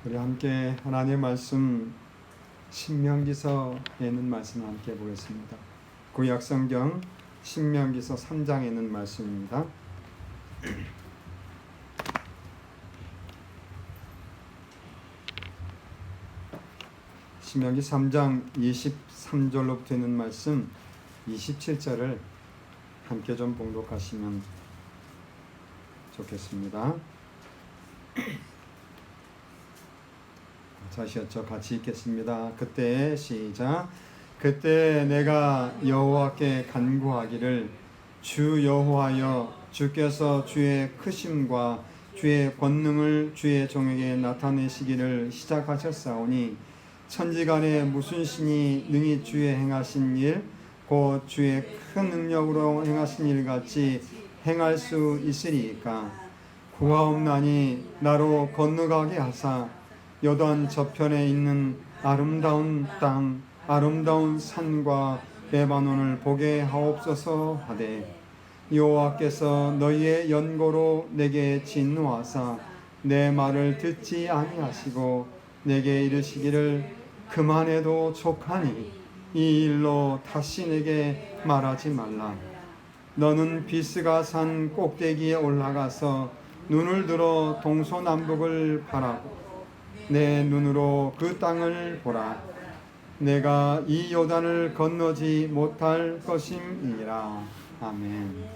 우리 함께 하나님의 말씀 신명기서에 있는 말씀 함께 보겠습니다. 구약 성경 신명기서 3장에 있는 말씀입니다. 신명기 3장 23절로부터 있는 말씀 27절을 함께 좀 봉독하시면 좋겠습니다. 자시었죠? 같이 읽겠습니다. 그때 시작. 그때 내가 여호와께 간구하기를 주 여호와여, 주께서 주의 크심과 주의 권능을 주의 종에게 나타내시기를 시작하셨사오니 천지간에 무슨 신이 능히 주의 행하신 일 곧 주의 큰 능력으로 행하신 일 같이 행할 수 있으리이까. 구하옵나니 나로 건너가게 하사 요단 저편에 있는 아름다운 땅, 아름다운 산과 레바논을 보게 하옵소서 하되, 여호와께서 너희의 연고로 내게 진노하사 내 말을 듣지 아니하시고 내게 이르시기를 그만해도 족하니 이 일로 다시 내게 말하지 말라. 너는 비스가 산 꼭대기에 올라가서 눈을 들어 동서남북을 바라고 내 눈으로 그 땅을 보라. 내가 이 요단을 건너지 못할 것임이니라. 아멘.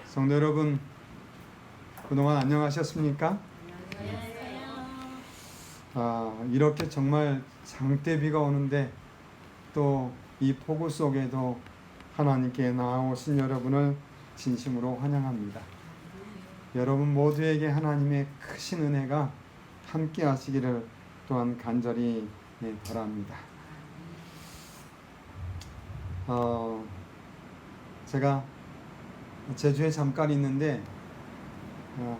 성도 여러분, 그동안 안녕하셨습니까? 이렇게 정말 장대비가 오는데 또 이 폭우 속에도 하나님께 나아오신 여러분을 진심으로 환영합니다. 여러분 모두에게 하나님의 크신 은혜가 함께 하시기를 또한 간절히 바랍니다. 제가 제주에 잠깐 있는데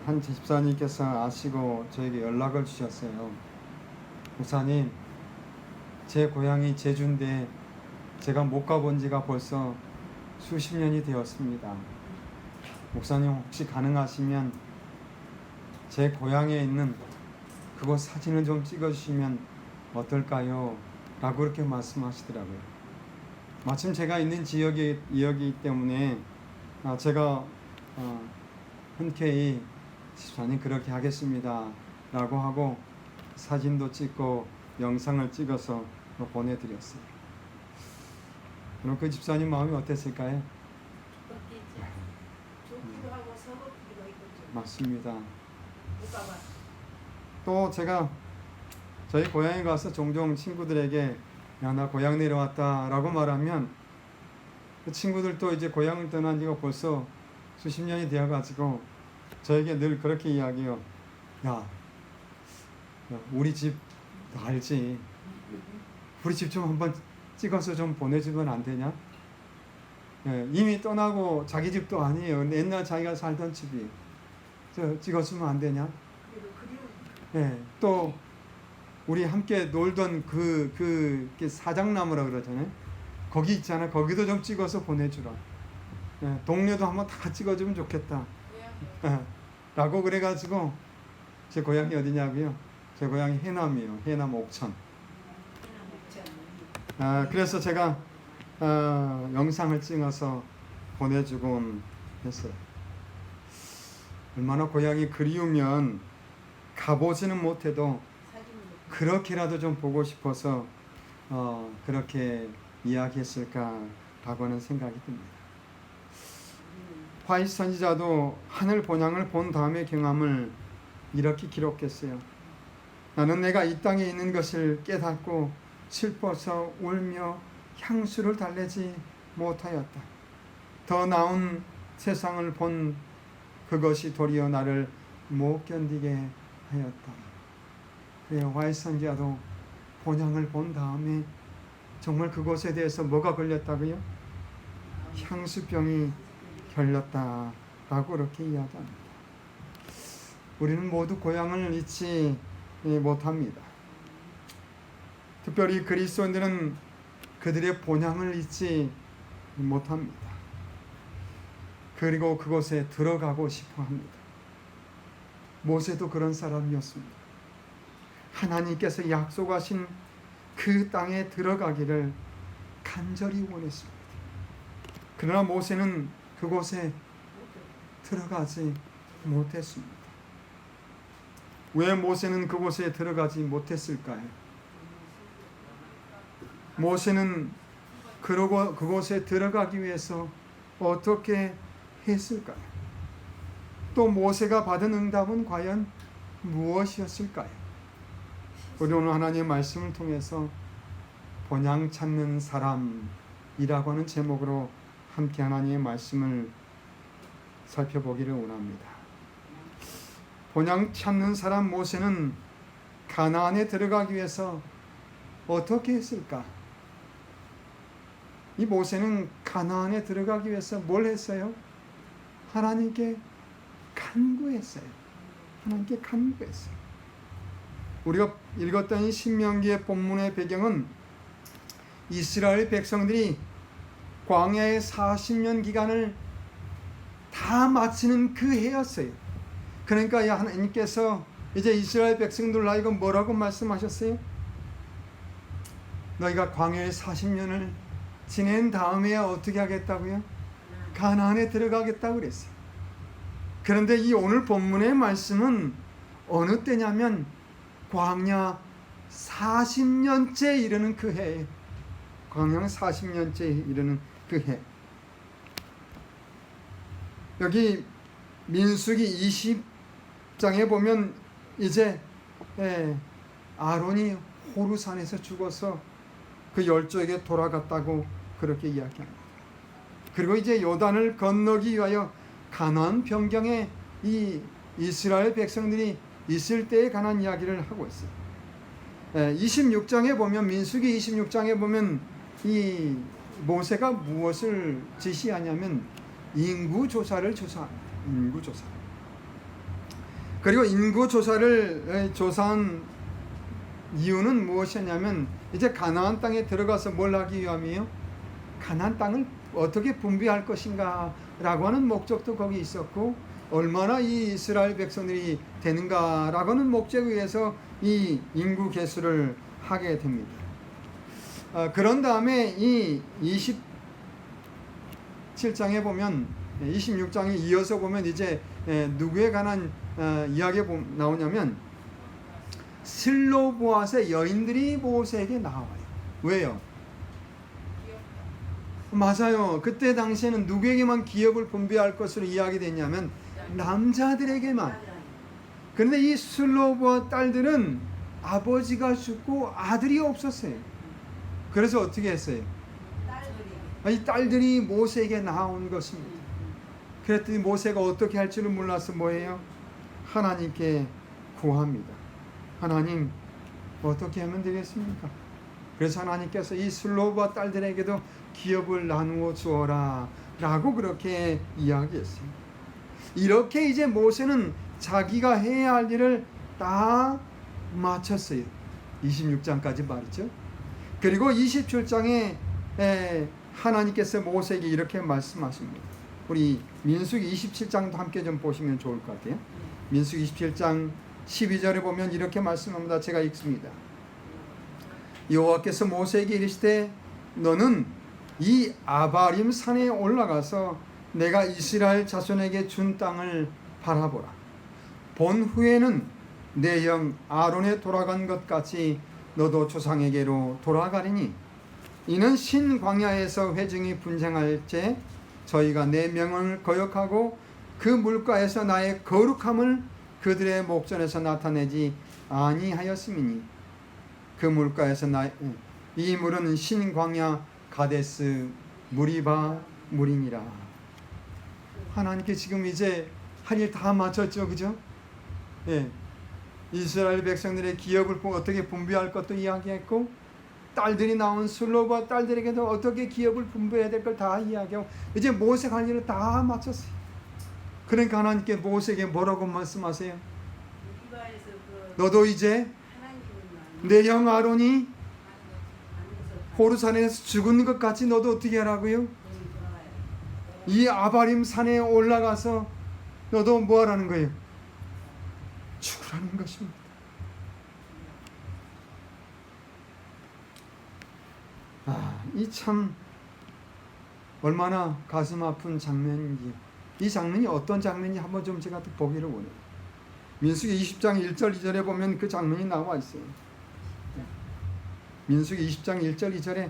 한 집사님께서 아시고 저에게 연락을 주셨어요. 목사님, 제 고향이 제주인데 제가 못 가본 지가 벌써 수십 년이 되었습니다. 목사님 혹시 가능하시면 제 고향에 있는 그곳 사진을 좀 찍어주시면 어떨까요? 라고 그렇게 말씀하시더라고요. 마침 제가 있는 지역이기 때문에 제가 흔쾌히 집사님 그렇게 하겠습니다 라고 하고 사진도 찍고 영상을 찍어서 보내드렸어요. 그럼 그 집사님 마음이 어땠을까요? 좋기도 하고 서럽기도 했겠죠. 맞습니다. 또 제가 저희 고향에 가서 종종 친구들에게 야, 나 고향 내려왔다 라고 말하면 그 친구들도 이제 고향을 떠난 지가 벌써 수십 년이 되어가지고 저에게 늘 그렇게 이야기해요. 야, 우리 집 알지? 우리 집 좀 한번 찍어서 좀 보내주면 안 되냐? 이미 떠나고 자기 집도 아니에요. 옛날 자기가 살던 집이. 찍어주면 안 되냐? 또 우리 함께 놀던 그 사장나무라 그러잖아요. 거기 있잖아. 거기도 좀 찍어서 보내주라. 동네도 한번 다 찍어주면 좋겠다. 라고 그래가지고 제 고향이 어디냐고요? 제 고향이 해남이에요. 해남 옥천. 그래서 제가 영상을 찍어서 보내주곤 했어요. 얼마나 고향이 그리우면 가보지는 못해도 그렇게라도 좀 보고 싶어서 그렇게 이야기했을까 라고 하는 생각이 듭니다. 화이트 선지자도 하늘 본향을 본 다음의 경험을 이렇게 기록했어요. 나는 내가 이 땅에 있는 것을 깨닫고 슬퍼서 울며 향수를 달래지 못하였다. 더 나은 세상을 본 그것이 도리어 나를 못 견디게 하였다. 그래요. 화이트 선지자도 본향을 본 다음에 정말 그것에 대해서 뭐가 걸렸다고요? 향수병이 걸렸다라고 그렇게 이야기합니다. 우리는 모두 고향을 잊지 못합니다. 특별히 그리스도인들은 그들의 본향을 잊지 못합니다. 그리고 그곳에 들어가고 싶어 합니다. 모세도 그런 사람이었습니다. 하나님께서 약속하신 그 땅에 들어가기를 간절히 원했습니다. 그러나 모세는 그곳에 들어가지 못했습니다. 왜 모세는 그곳에 들어가지 못했을까요? 모세는 그곳에 들어가기 위해서 어떻게 했을까요? 또 모세가 받은 응답은 과연 무엇이었을까요? 우리 오늘 하나님의 말씀을 통해서 본향 찾는 사람이라고 하는 제목으로 함께 하나님의 말씀을 살펴보기를 원합니다. 본향 찾는 사람 모세는 가나안에 들어가기 위해서 어떻게 했을까? 이 모세는 가나안에 들어가기 위해서 뭘 했어요? 하나님께 간구했어요. 하나님께 간구했어요. 우리가 읽었던 이 신명기의 본문의 배경은 이스라엘 백성들이 광야의 40년 기간을 다 마치는 그 해였어요. 그러니까 하나님께서 이제 이스라엘 백성들 하여금 뭐라고 말씀하셨어요? 너희가 광야의 40년을 지낸 다음에야 어떻게 하겠다고요? 가나안에 들어가겠다고 그랬어요. 그런데 이 오늘 본문의 말씀은 어느 때냐면 광야 40년째 이르는 그 해에, 광야 40년째 이르는 그 해. 여기 민수기 20장에 보면 이제 아론이 호르산에서 죽어서 그 열조에게 돌아갔다고 그렇게 이야기합니다. 그리고 이제 요단을 건너기 위하여 가나안 평경에 이 이스라엘 백성들이 있을 때에 관한 이야기를 하고 있어요. 26장에 보면, 민수기 26장에 보면 이 모세가 무엇을 지시하냐면 인구조사를 조사합니다. 인구조사. 그리고 인구조사를 조사한 이유는 무엇이냐면 이제 가나안 땅에 들어가서 뭘 하기 위함이에요? 가나안 땅을 어떻게 분배할 것인가 라고 하는 목적도 거기 있었고, 얼마나 이 이스라엘 백성들이 되는가 라고 하는 목적에 의해서 이 인구 계수를 하게 됩니다. 그런 다음에 이 27장에 보면, 26장에 이어서 보면 이제 누구에 관한 이야기가 나오냐면 슬로보앗의 여인들이 모세에게 나와요. 왜요? 맞아요. 그때 당시에는 누구에게만 기업을 분배할 것으로 이야기됐냐면 남자들에게만. 그런데 이 슬로보앗 딸들은 아버지가 죽고 아들이 없었어요. 그래서 어떻게 했어요? 이 딸들이 모세에게 나온 것입니다. 그랬더니 모세가 어떻게 할 줄을 몰라서 뭐예요? 하나님께 구합니다. 하나님, 어떻게 하면 되겠습니까? 그래서 하나님께서 이 슬로바 딸들에게도 기업을 나누어 주어라 라고 그렇게 이야기했어요. 이렇게 이제 모세는 자기가 해야 할 일을 다 마쳤어요. 26장까지 말이죠. 그리고 27장에 하나님께서 모세에게 이렇게 말씀하십니다. 우리 민수기 27장도 함께 좀 보시면 좋을 것 같아요. 민수기 27장 12절에 보면 이렇게 말씀합니다. 제가 읽습니다. 여호와께서 모세에게 이르시되 너는 이 아바림 산에 올라가서 내가 이스라엘 자손에게 준 땅을 바라보라. 본 후에는 내 형 아론에 돌아간 것 같이 너도 조상에게로 돌아가리니 이는 신광야에서 회중이 분쟁할 때 저희가 내 명을 거역하고 그 물가에서 나의 거룩함을 그들의 목전에서 나타내지 아니하였음이니 그 물가에서 이 물은 신광야 가데스 무리바 물이니라. 하나님께 지금 이제 할 일 다 마쳤죠, 그죠? 예, 이스라엘 백성들의 기업을 어떻게 분배할 것도 이야기했고, 딸들이 나온 슬로바 딸들에게도 어떻게 기업을 분배해야 될 걸 다 이야기하고, 이제 모세가 할 일을 다 마쳤어요. 그러니까 하나님께 모세에게 뭐라고 말씀하세요? 너도 이제 내 형 아론이 호르산에서 죽은 것 같이 너도 어떻게 하라고요? 이 아바림 산에 올라가서 너도 뭐 하라는 거예요? 죽으라는 것입니다. 이 참 얼마나 가슴 아픈 장면인지, 이 장면이 어떤 장면인지 한번 좀 제가 또 보기를 원해요. 민수기 20장 1절 2절에 보면 그 장면이 나와 있어요. 민수기 20장 1절 2절에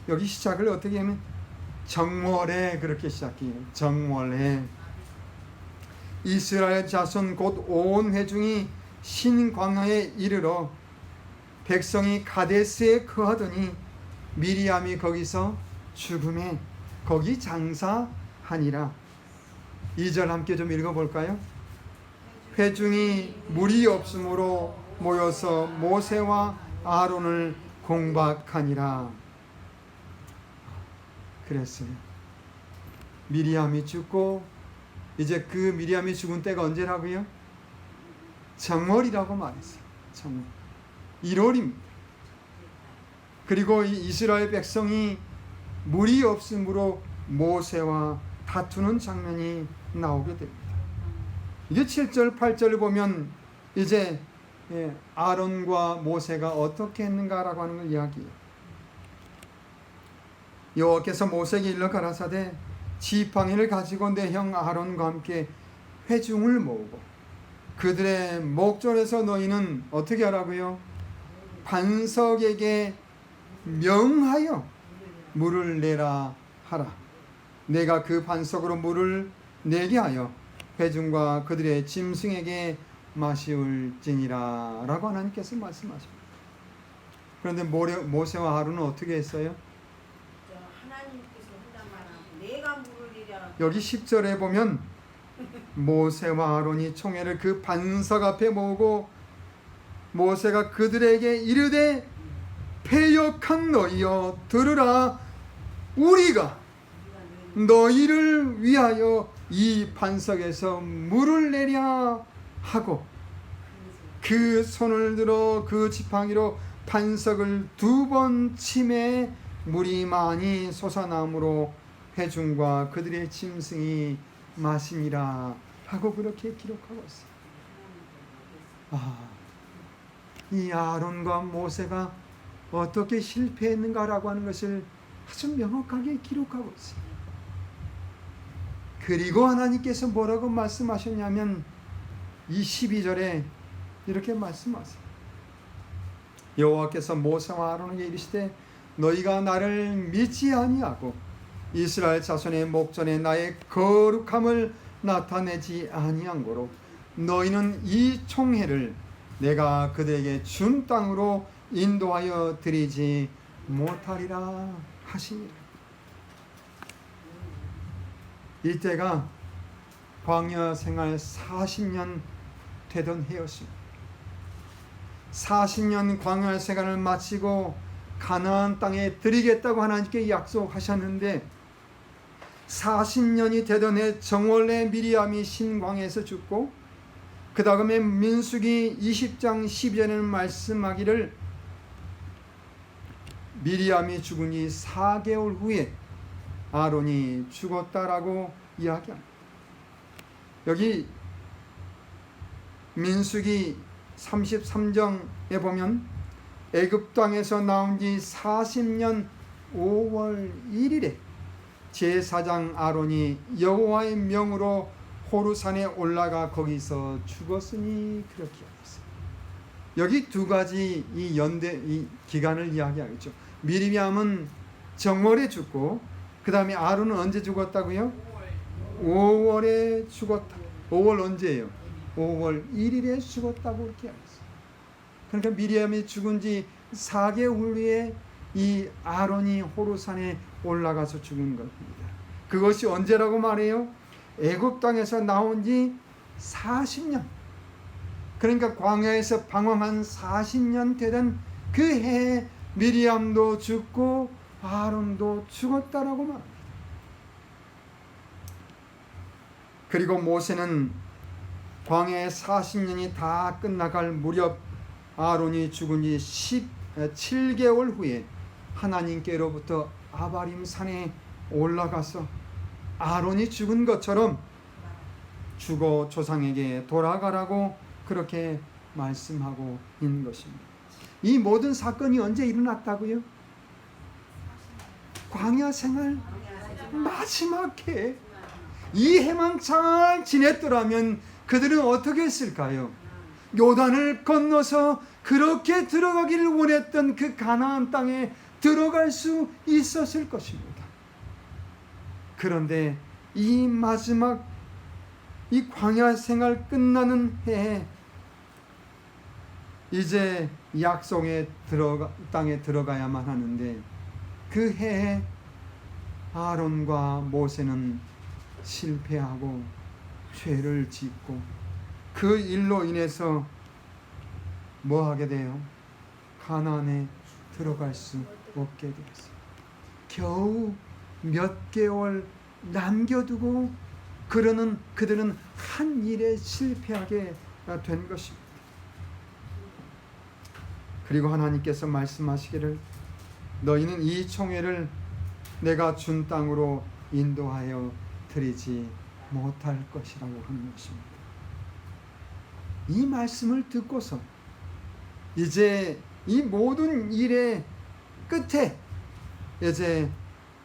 여기 시작을 어떻게 하면 정월에 그렇게 시작해요. 정월에 이스라엘 자손 곧 온 회중이 신광야에 이르러 백성이 가데스에 거하더니 미리암이 거기서 죽음에 거기 장사하니라. 2절 함께 좀 읽어볼까요? 회중이 물이 없으므로 모여서 모세와 아론을 공박하니라. 그랬어요. 미리암이 죽고 이제 그 미리암이 죽은 때가 언제라고요? 정월이라고 말했어요. 정월 1월입니다. 그리고 이 이스라엘 백성이 물이 없으므로 모세와 다투는 장면이 나오게 됩니다. 이게 7절 8절을 보면 이제 아론과 모세가 어떻게 했는가라고 하는 걸 이야기해요. 여호와께서 모세에게 일러 가라사대 지팡이를 가지고 내 형 아론과 함께 회중을 모으고 그들의 목전에서 너희는 어떻게 하라고요? 반석에게 명하여 물을 내라 하라. 내가 그 반석으로 물을 내게 하여 회중과 그들의 짐승에게 마시울지니라 라고 하나님께서 말씀하십니다. 그런데 모세와 아론은 어떻게 했어요? 하나님께서 한단 말하고 내가 물을 내려. 여기 10절에 보면 모세와 아론이 총회를 그 반석 앞에 모으고 모세가 그들에게 이르되 패역한 너희여 들으라. 우리가 너희를 위하여 이 반석에서 물을 내랴 하고 그 손을 들어 그 지팡이로 반석을 2번 치매 물이 많이 솟아나므로 회중과 그들의 짐승이 마시니라 하고 그렇게 기록하고 있어요. 이 아론과 모세가 어떻게 실패했는가라고 하는 것을 아주 명확하게 기록하고 있어요. 그리고 하나님께서 뭐라고 말씀하셨냐면 이 12절에 이렇게 말씀하세요. 여호와께서 모세와 아론에게 이르시되 너희가 나를 믿지 아니하고 이스라엘 자손의 목전에 나의 거룩함을 나타내지 아니한 고로 너희는 이 총회를 내가 그들에게 준 땅으로 인도하여 드리지 못하리라 하시니라. 이때가 광야 생활 40년 되던 해였습니다. 40년 광야 생활을 마치고 가나안 땅에 드리겠다고 하나님께 약속하셨는데 40년이 되던 해 정월에 미리암이 신광야에서 죽고 그 다음에 민수기 20장 12절에는 말씀하기를 미리암이 죽은 지 4개월 후에 아론이 죽었다라고 이야기합니다. 여기 민수기 33장에 보면 애굽 땅에서 나온 지 40년 5월 1일에 제사장 아론이 여호와의 명으로 호르산에 올라가 거기서 죽었으니 그렇게 하였어요. 여기 두 가지 이 기간을 이야기하겠죠. 미리암은 정월에 죽고 그 다음에 아론은 언제 죽었다고요? 5월에 죽었다. 5월 언제예요? 5월 1일에 죽었다고 이렇게 하였어요. 그러니까 미리암이 죽은 지 4개월 후에 이 아론이 호르산에 올라가서 죽은 겁니다. 그것이 언제라고 말해요? 애굽 땅에서 나온 지 40년. 그러니까 광야에서 방황한 40년 되던 그 해에 미리암도 죽고 아론도 죽었다라고 말합니다. 그리고 모세는 광야의 40년이 다 끝나갈 무렵 아론이 죽은 지 17개월 후에 하나님께로부터 아바림 산에 올라가서 아론이 죽은 것처럼 죽어 조상에게 돌아가라고 그렇게 말씀하고 있는 것입니다. 이 모든 사건이 언제 일어났다고요? 광야 생활 마지막 해. 이 해만 잘 지냈더라면 그들은 어떻게 했을까요? 요단을 건너서 그렇게 들어가기를 원했던 그 가나안 땅에 들어갈 수 있었을 것입니다. 그런데 이 마지막 이 광야 생활 끝나는 해에 이제 약속의 땅에 들어가야만 하는데 그 해에 아론과 모세는 실패하고 죄를 짓고 그 일로 인해서 뭐 하게 돼요? 가나안에 들어갈 수 없게 되었어요. 겨우 몇 개월 남겨두고 그들은 한 일에 실패하게 된 것입니다. 그리고 하나님께서 말씀하시기를 너희는 이 총회를 내가 준 땅으로 인도하여 드리지 못할 것이라고 하는 것입니다. 이 말씀을 듣고서 이제 이 모든 일의 끝에 이제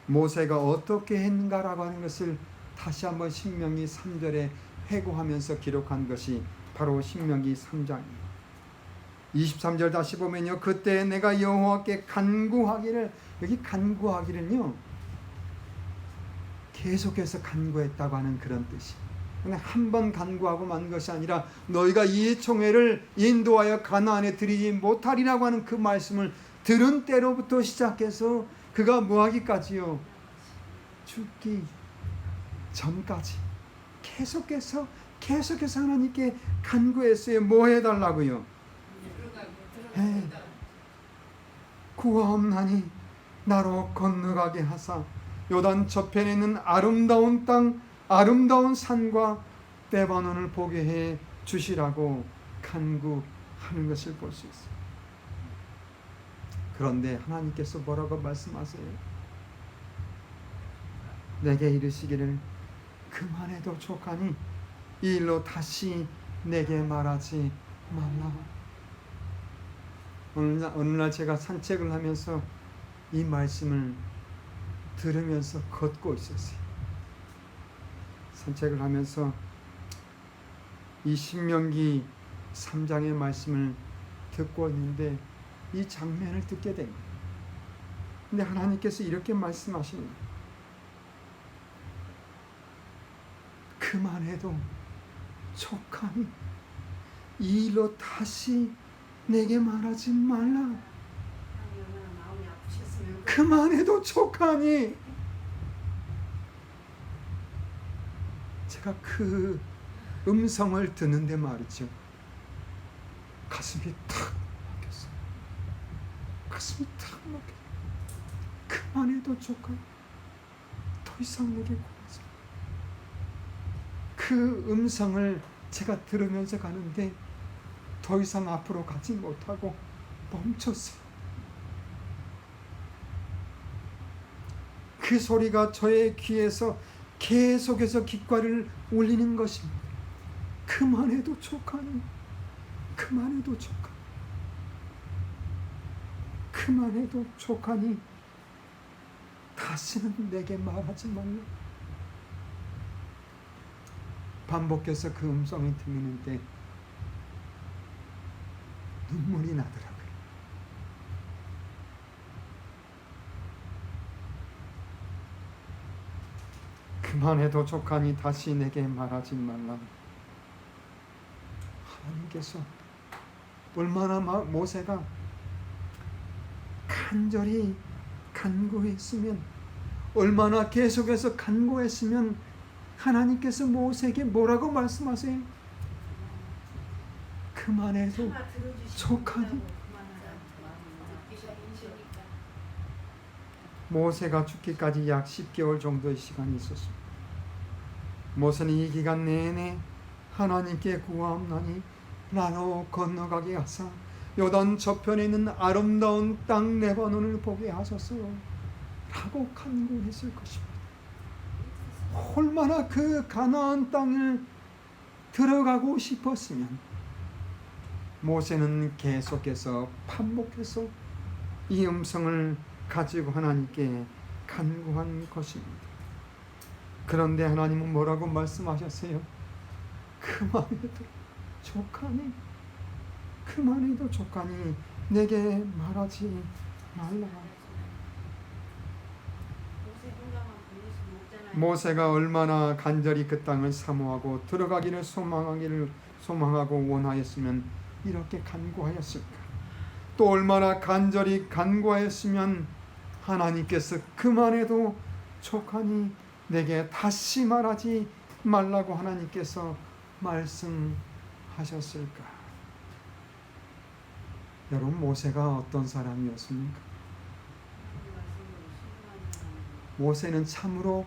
모세가 어떻게 했는가라고 하는 것을 다시 한번 신명기 3절에 회고하면서 기록한 것이 바로 신명기 3장입니다. 23절 다시 보면요. 그때 내가 여호와께 간구하기를, 여기 간구하기는요 계속해서 간구했다고 하는 그런 뜻이. 한 번 간구하고 만 것이 아니라 너희가 이 총회를 인도하여 가나안에 들이지 못하리라고 하는 그 말씀을 들은 때로부터 시작해서 그가 뭐하기까지요? 죽기 전까지 계속해서 하나님께 간구했어요. 뭐 해달라고요? 구하옵나니 나로 건너가게 하사 요단 저편에 있는 아름다운 땅, 아름다운 산과 레바논을 보게 해 주시라고 간구하는 것을 볼 수 있어요. 그런데 하나님께서 뭐라고 말씀하세요? 내게 이르시기를 그만해도 족하니 이 일로 다시 내게 말하지 말라. 어느 날 제가 산책을 하면서 이 말씀을 들으면서 걷고 있었어요. 산책을 하면서 이 신명기 3장의 말씀을 듣고 있는데 이 장면을 듣게 됩니다. 근데 하나님께서 이렇게 말씀하십니다. 그만해도 족하니 이 일로 다시 내게 말하지 말라. 그만해도 족하니. 제가 그 음성을 듣는데 말이죠, 가슴이 탁 막혔어요. 가슴이 탁 막혔어요. 그만해도 족하니 더 이상 내게 권하지 마. 그 음성을 제가 들으면서 가는데 더 이상 앞으로 가지 못하고 멈췄어요. 그 소리가 저의 귀에서 계속해서 귓가를 울리는 것입니다. 그만해도 족하니, 그만해도 족하니, 그만해도 족하니 다시는 내게 말하지 말라. 반복해서 그 음성이 들리는데 눈물이 나더라고요. 그만해도 족하니 다시 내게 말하지 말라. 하나님께서 얼마나 모세가 간절히 간구했으면, 얼마나 계속해서 간구했으면 하나님께서 모세에게 뭐라고 말씀하세요? 그만해도 족하니. 모세가 죽기까지 약 10개월 정도의 시간이 있었습니다. 모세는 이 기간 내내 하나님께 구하옵나니 나로 건너가게 하사 요단 저편에 있는 아름다운 땅 레바논을 보게 하소서 라고 간구했을 것입니다. 얼마나 그 가나안 땅을 들어가고 싶었으면, 모세는 계속해서 반복해서 이 음성을 가지고 하나님께 간구한 것입니다. 그런데 하나님은 뭐라고 말씀하셨어요? 그만해도 족하니, 그만해도 족하니 내게 말하지 말라. 모세가 얼마나 간절히 그 땅을 사모하고 들어가기를 소망하고 원하였으면 이렇게 간구하였을까? 또 얼마나 간절히 간구하였으면 하나님께서 그만해도 족하니 내게 다시 말하지 말라고 하나님께서 말씀하셨을까? 여러분, 모세가 어떤 사람이었습니까? 모세는 참으로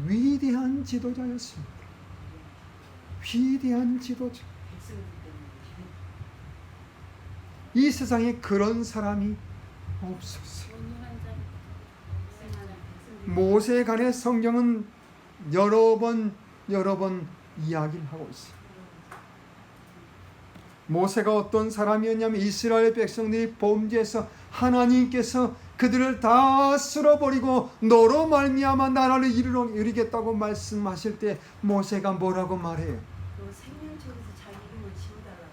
위대한 지도자였습니다. 위대한 지도자. 이 세상에 그런 사람이 없었어요. 모세에 관해 성경은 여러 번 이야기를 하고 있어요. 모세가 어떤 사람이었냐면 이스라엘 백성들이 범죄해서 하나님께서 그들을 다 쓸어버리고 너로 말미암아 나라를 이루겠다고 말씀하실 때 모세가 뭐라고 말해요? 생명책에서 자기 이름을 지워달라고.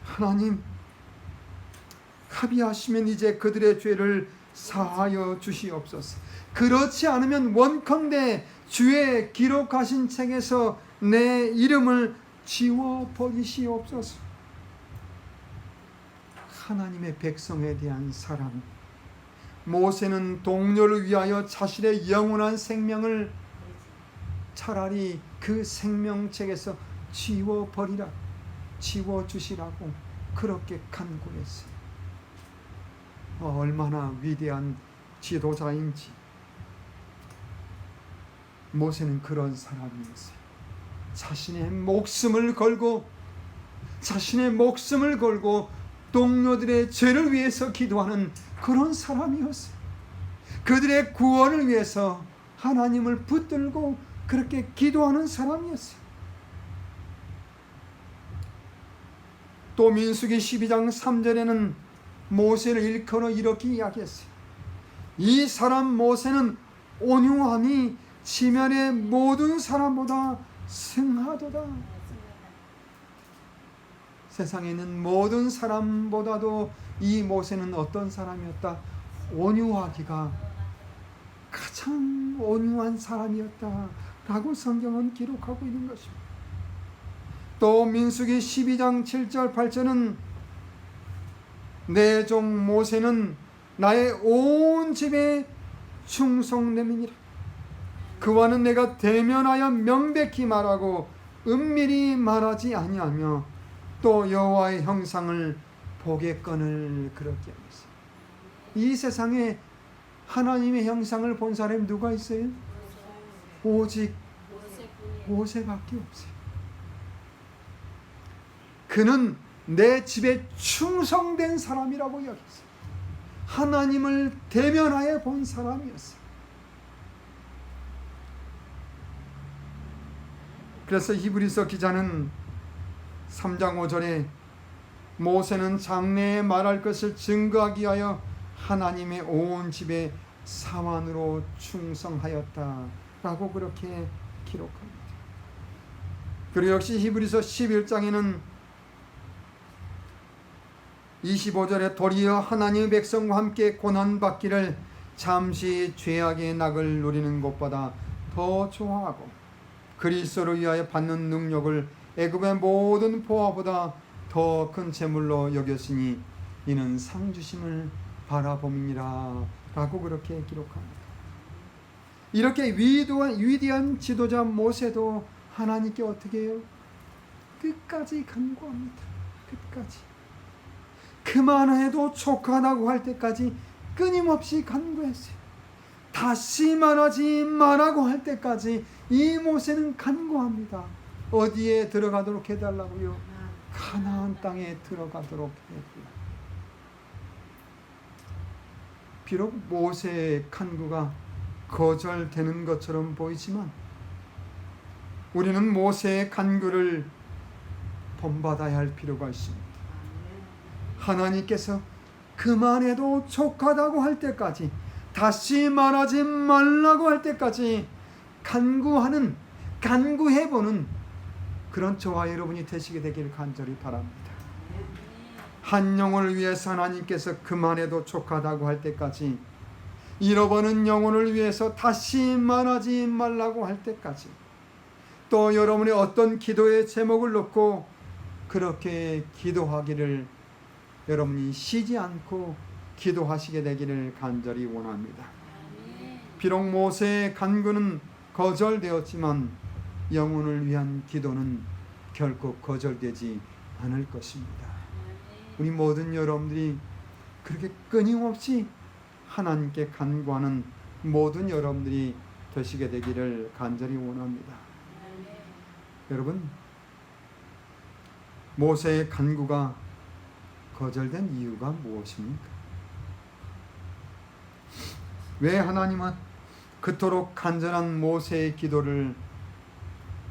하나님, 합의하시면 이제 그들의 죄를 사하여 주시옵소서. 그렇지 않으면 원컨대 주의 기록하신 책에서 내 이름을 지워버리시옵소서. 하나님의 백성에 대한 사랑. 모세는 동료를 위하여 자신의 영원한 생명을 차라리 그 생명책에서 지워주시라고 그렇게 간구했어요. 얼마나 위대한 지도자인지. 모세는 그런 사람이었어요. 자신의 목숨을 걸고 동료들의 죄를 위해서 기도하는 그런 사람이었어요. 그들의 구원을 위해서 하나님을 붙들고 그렇게 기도하는 사람이었어요. 또 민수기 12장 3절에는 모세를 일컬어 이렇게 이야기했어요. 이 사람 모세는 온유함이 지면의 모든 사람보다 승하도다. 세상에 있는 모든 사람보다도 이 모세는 어떤 사람이었다? 온유하기가 가장 온유한 사람이었다라고 성경은 기록하고 있는 것입니다. 또 민수기 12장 7절 8절은 내 종 모세는 나의 온 집에 충성됨이니라. 그와는 내가 대면하여 명백히 말하고 은밀히 말하지 아니하며 또 여호와의 형상을 보겠거늘 그렇게 하였어요. 이 세상에 하나님의 형상을 본 사람이 누가 있어요? 오직 모세밖에 없어요. 그는 내 집에 충성된 사람이라고 여겼어요. 하나님을 대면하여 본 사람이었어요. 그래서 히브리서 기자는 3장 5절에 모세는 장래에 말할 것을 증거하기 위하여 하나님의 온 집에 사환으로 충성하였다라고 그렇게 기록합니다. 그리고 역시 히브리서 11장에는 25절에 도리어 하나님의 백성과 함께 고난받기를 잠시 죄악의 낙을 누리는 것보다 더 좋아하고 그리스도를 위하여 받는 능력을 애굽의 모든 보화보다 더 큰 재물로 여겼으니 이는 상 주심을 바라봄이니라 라고 그렇게 기록합니다. 이렇게 위대한 지도자 모세도 하나님께 어떻게 해요? 끝까지 간구합니다. 끝까지. 그만해도 족하다고 할 때까지 끊임없이 간구했어요. 다시 말하지 말라고 할 때까지 이 모세는 간구합니다. 어디에 들어가도록 해달라고요? 가나안 땅에 들어가도록 해달라고. 비록 모세의 간구가 거절되는 것처럼 보이지만 우리는 모세의 간구를 본받아야 할 필요가 있습니다. 하나님께서 그만해도 족하다고 할 때까지, 다시 말하지 말라고 할 때까지 간구해보는 그런 저와 여러분이 되시게 되기를 간절히 바랍니다. 한 영혼을 위해서 하나님께서 그만해도 족하다고 할 때까지, 잃어버린 영혼을 위해서 다시 말하지 말라고 할 때까지, 또 여러분의 어떤 기도의 제목을 놓고 그렇게 기도하기를 여러분이 쉬지 않고 기도하시게 되기를 간절히 원합니다. 비록 모세의 간구는 거절되었지만 영혼을 위한 기도는 결코 거절되지 않을 것입니다. 우리 모든 여러분들이 그렇게 끊임없이 하나님께 간구하는 모든 여러분들이 되시게 되기를 간절히 원합니다. 여러분, 모세의 간구가 거절된 이유가 무엇입니까? 왜 하나님은 그토록 간절한 모세의 기도를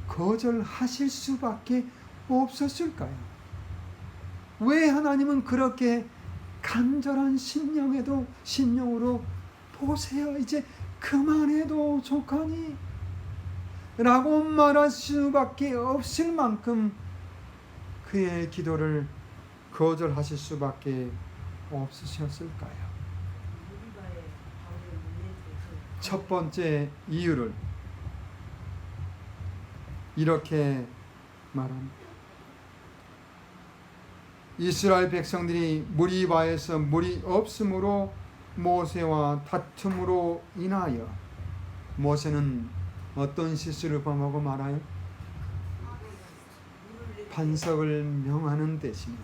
거절하실 수밖에 없었을까요? 왜 하나님은 그렇게 간절한 심령으로 보세요, 이제 그만해도 족하니 라고 말할 수밖에 없을 만큼 그의 기도를 거절하실 수밖에 없으셨을까요? 첫 번째 이유를 이렇게 말합니다. 이스라엘 백성들이 무리바에서 물이 없으므로 모세와 다툼으로 인하여 모세는 어떤 실수를 범하고 말아요? 반석을 명하는 대신에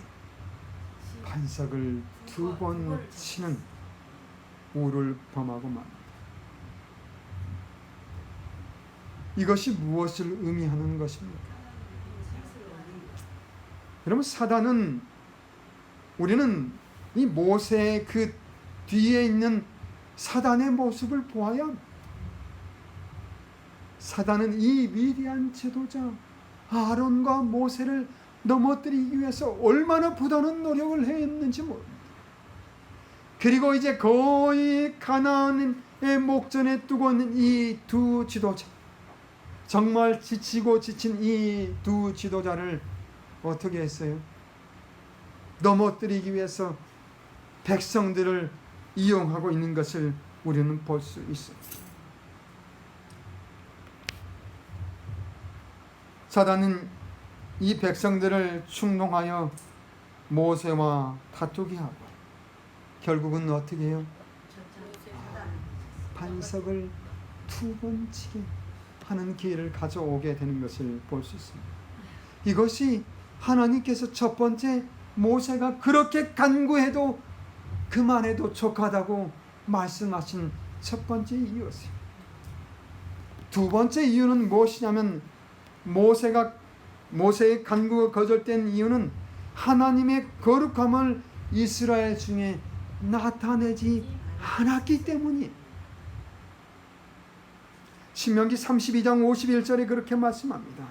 반석을 2번 치는 우를 범하고 말합니다. 이것이 무엇을 의미하는 것입니까? 여러분, 사단은, 우리는 이 모세의 그 뒤에 있는 사단의 모습을 보아야 사단은 이 위대한 지도자 아론과 모세를 넘어뜨리기 위해서 얼마나 부단한 노력을 했는지 모릅니다. 그리고 이제 거의 가나안의 목전에 두고 있는 이 두 지도자, 정말 지치고 지친 이 두 지도자를 어떻게 했어요? 넘어뜨리기 위해서 백성들을 이용하고 있는 것을 우리는 볼 수 있습니다. 사단은 이 백성들을 충동하여 모세와 다투게 하고 결국은 어떻게 해요? 반석을 2번 치게 하는 기회를 가져오게 되는 것을 볼 수 있습니다. 이것이 하나님께서 첫 번째 모세가 그렇게 간구해도 그만해도 족하다고 말씀하신 첫 번째 이유였어요. 두 번째 이유는 무엇이냐면, 모세의 간구가 거절된 이유는 하나님의 거룩함을 이스라엘 중에 나타내지 않았기 때문이에요. 신명기 32장 51절에 그렇게 말씀합니다.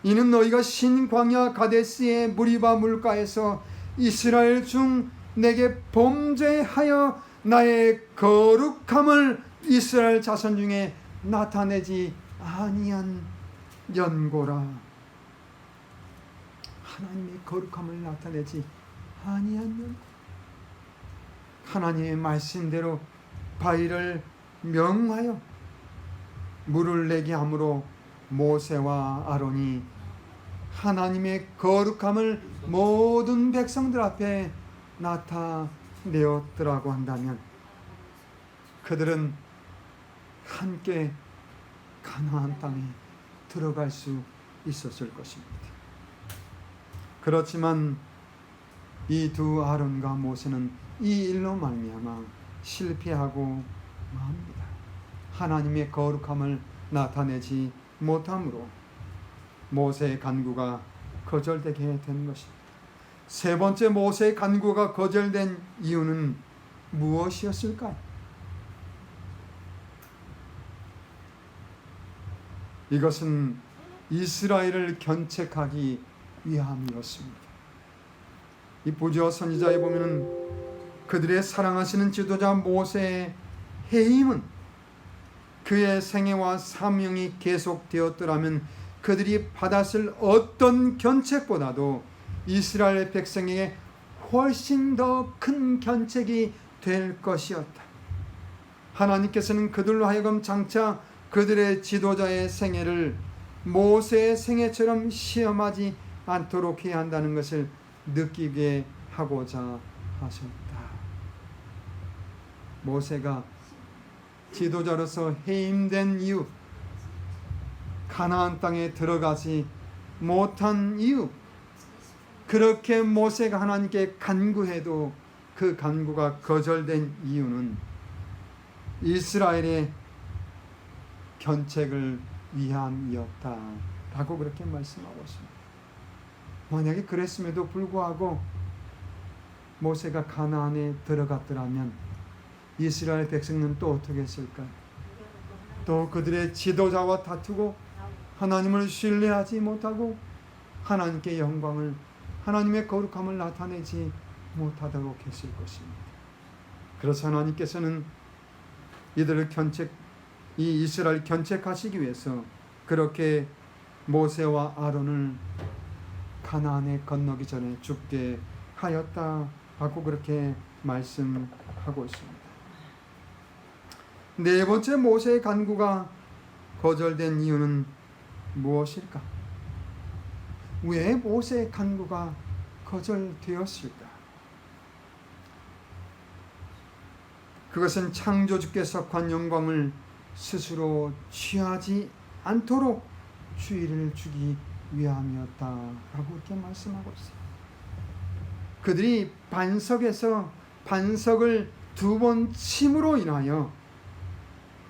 이는 너희가 신 광야 가데스의 무리바 물가에서 이스라엘 중 내게 범죄하여 나의 거룩함을 이스라엘 자손 중에 나타내지 아니한 연고라. 하나님의 거룩함을 나타내지 아니한 연고. 하나님의 말씀대로 바위를 명하여 물을 내게 함으로 모세와 아론이 하나님의 거룩함을 모든 백성들 앞에 나타내었더라고 한다면, 그들은 함께 가나안 땅에 들어갈 수 있었을 것입니다. 그렇지만 이 두 아론과 모세는 이 일로 말미암아 실패하고 맙니다. 하나님의 거룩함을 나타내지 못함으로 모세의 간구가 거절되게 된 것입니다. 세 번째 모세의 간구가 거절된 이유는 무엇이었을까요? 이것은 이스라엘을 견책하기 위함이었습니다. 이 보지와 선지자에 보면은 그들의 사랑하시는 지도자 모세의 해임은 그의 생애와 사명이 계속되었더라면 그들이 받았을 어떤 견책보다도 이스라엘 백성에게 훨씬 더 큰 견책이 될 것이었다. 하나님께서는 그들로 하여금 장차 그들의 지도자의 생애를 모세의 생애처럼 시험하지 않도록 해야 한다는 것을 느끼게 하고자 하셨다. 모세가 지도자로서 해임된 이유, 가나안 땅에 들어가지 못한 이유, 그렇게 모세가 하나님께 간구해도 그 간구가 거절된 이유는 이스라엘의 견책을 위함이었다라고 그렇게 말씀하고 있습니다. 만약에 그랬음에도 불구하고 모세가 가나안에 들어갔더라면 이스라엘 백성은 또 어떻게 했을까요? 또 그들의 지도자와 다투고 하나님을 신뢰하지 못하고 하나님께 영광을, 하나님의 거룩함을 나타내지 못하도록 했을 것입니다. 그래서 하나님께서는 이들을 이 이스라엘 견책하시기 위해서 그렇게 모세와 아론을 가나안에 건너기 전에 죽게 하였다라고 그렇게 말씀하고 있습니다. 네 번째 모세의 간구가 거절된 이유는 무엇일까? 왜 모세의 간구가 거절되었을까? 그것은 창조주께 속한 영광을 스스로 취하지 않도록 주의를 주기 위함이었다라고 이렇게 말씀하고 있어요. 그들이 반석에서 반석을 2번 침으로 인하여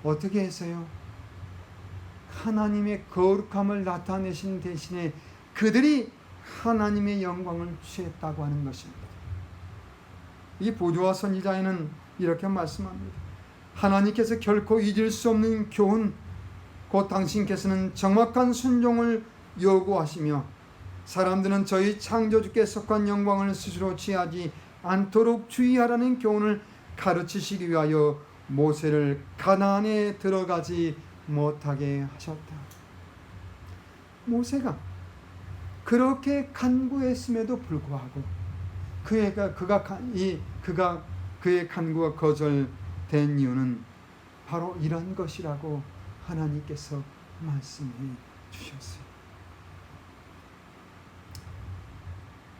어떻게 했어요? 하나님의 거룩함을 나타내신 대신에 그들이 하나님의 영광을 취했다고 하는 것입니다. 이 보조와 선지자에는 이렇게 말씀합니다. 하나님께서 결코 잊을 수 없는 교훈, 곧 당신께서는 정확한 순종을 요구하시며 사람들은 저희 창조주께 속한 영광을 스스로 취하지 않도록 주의하라는 교훈을 가르치시기 위하여 모세를 가나안에 들어가지 못하게 하셨다. 모세가 그렇게 간구했음에도 불구하고 그의 간구가 거절된 이유는 바로 이런 것이라고 하나님께서 말씀해 주셨어요.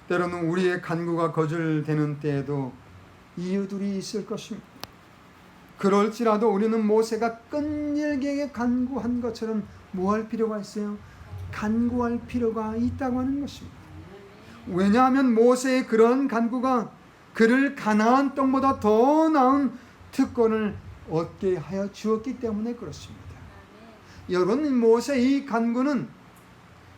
때로는 우리의 간구가 거절되는 때에도 이유들이 있을 것입니다. 그럴지라도 우리는 모세가 끈질기게 간구한 것처럼 뭐 할 필요가 있어요? 간구할 필요가 있다고 하는 것입니다. 왜냐하면 모세의 그런 간구가 그를 가나안 땅보다 더 나은 특권을 얻게 하여 주었기 때문에 그렇습니다. 여러분, 모세의 이 간구는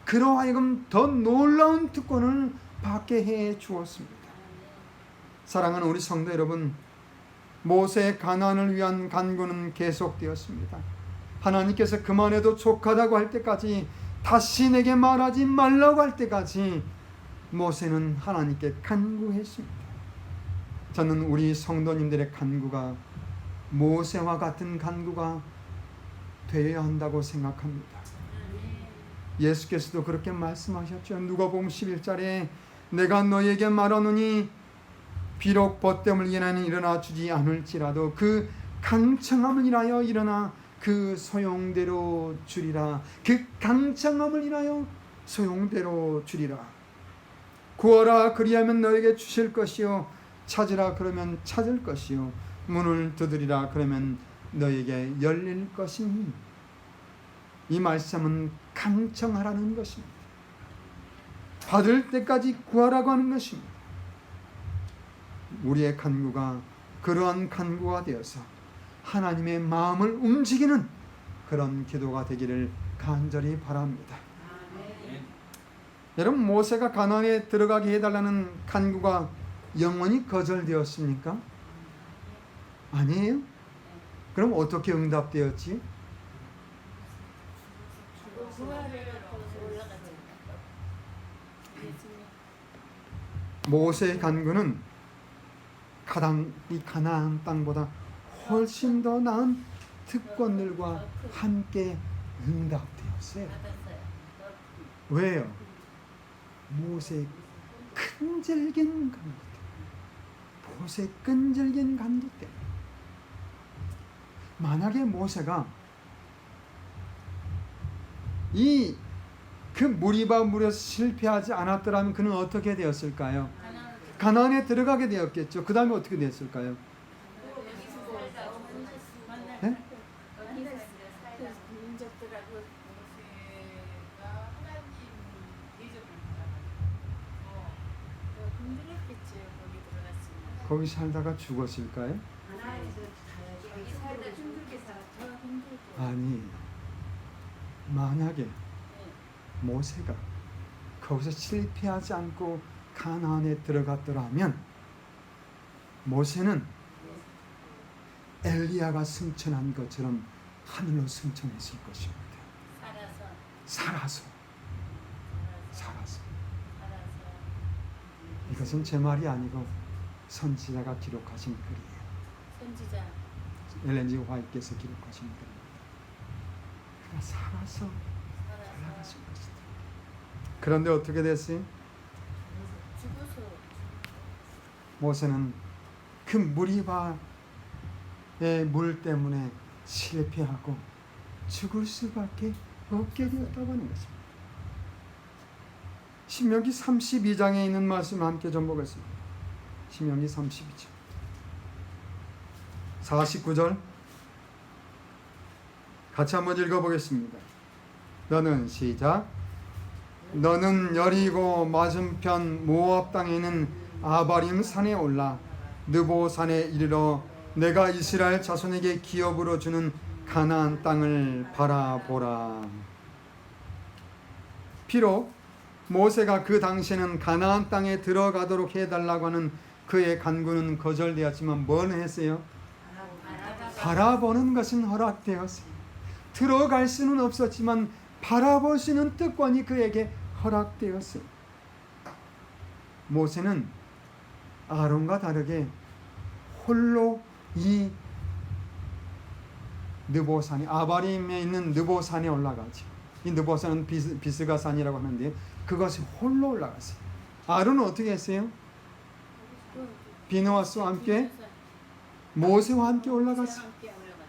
그로 하여금 더 놀라운 특권을 받게 해 주었습니다. 사랑하는 우리 성도 여러분, 모세의 가나안을 위한 간구는 계속되었습니다. 하나님께서 그만해도 족하다고 할 때까지, 다시 내게 말하지 말라고 할 때까지 모세는 하나님께 간구했습니다. 저는 우리 성도님들의 간구가 모세와 같은 간구가 되어야 한다고 생각합니다. 예수께서도 그렇게 말씀하셨죠. 누가복음 11절에 내가 너에게 말하노니 비록 벗됨을 인하여 일어나 주지 않을지라도 그 강청함을 인하여 일어나 그 소용대로 주리라. 그 강청함을 인하여 소용대로 주리라. 구하라 그리하면 너에게 주실 것이요 찾으라 그러면 찾을 것이요 문을 두드리라 그러면 너에게 열릴 것이니. 이 말씀은 강청하라는 것입니다. 받을 때까지 구하라고 하는 것입니다. 우리의 간구가 그러한 간구가 되어서 하나님의 마음을 움직이는 그런 기도가 되기를 간절히 바랍니다. 여러분, 모세가 가나안에 들어가게 해달라는 간구가 영원히 거절되었습니까? 아니에요. 그럼 어떻게 응답되었지? 모세의 간구는 이 가나안 땅보다 훨씬 더 나은 특권들과 함께 응답되었어요. 왜요? 모세의 끈질긴 간구 때문에. 모세의 끈질긴 간구 때문에. 만약에 모세가 그 무리바 무리에서 실패하지 않았더라면 그는 어떻게 되었을까요? 가나안에 들어가게 되었겠죠. 그 다음에 어떻게 됐을까요? 네? 거기 살다가 죽었을까요? 여기 살다 힘들게 살았죠. 아니, 만약에 모세가 거기서 실패하지 않고 가나안에 들어갔더라면 모세는 엘리야가 승천한 것처럼 하늘로 승천했을 것입니다. 살아서. 이것은 제 말이 아니고 선지자가 기록하신 글이에요. 선지자 엘렌 G. 화이트께서 기록하신 글입니다. 그가 살아서 올라가신 것이다. 그런데 어떻게 됐어요? 죽어서 모세는 그 무리바의 물 때문에 실패하고 죽을 수밖에 없게 되었다고 하는 것입니다. 신명기 32장에 있는 말씀 함께 좀 보겠습니다. 신명기 32장 49절 같이 한번 읽어보겠습니다. 너는 시작. 너는 여리고 맞은편 모압 땅에 있는 아바림 산에 올라 느보 산에 이르러 내가 이스라엘 자손에게 기업으로 주는 가나안 땅을 바라보라. 비록 모세가 그 당시에는 가나안 땅에 들어가도록 해달라고 하는 그의 간구는 거절되었지만 뭘 했어요? 바라보는 것은 허락되었어요. 들어갈 수는 없었지만 바라볼 수 있는 특권이 그에게 허락되었어요. 모세는 아론과 다르게 홀로 이 느보산에 아바림에 있는 느보산에 올라가죠. 이 느보산은 비스가산이라고 하는데 그것이 홀로 올라갔어요. 아론은 어떻게 했어요? 비느하스와 함께 모세와 함께 올라갔어요.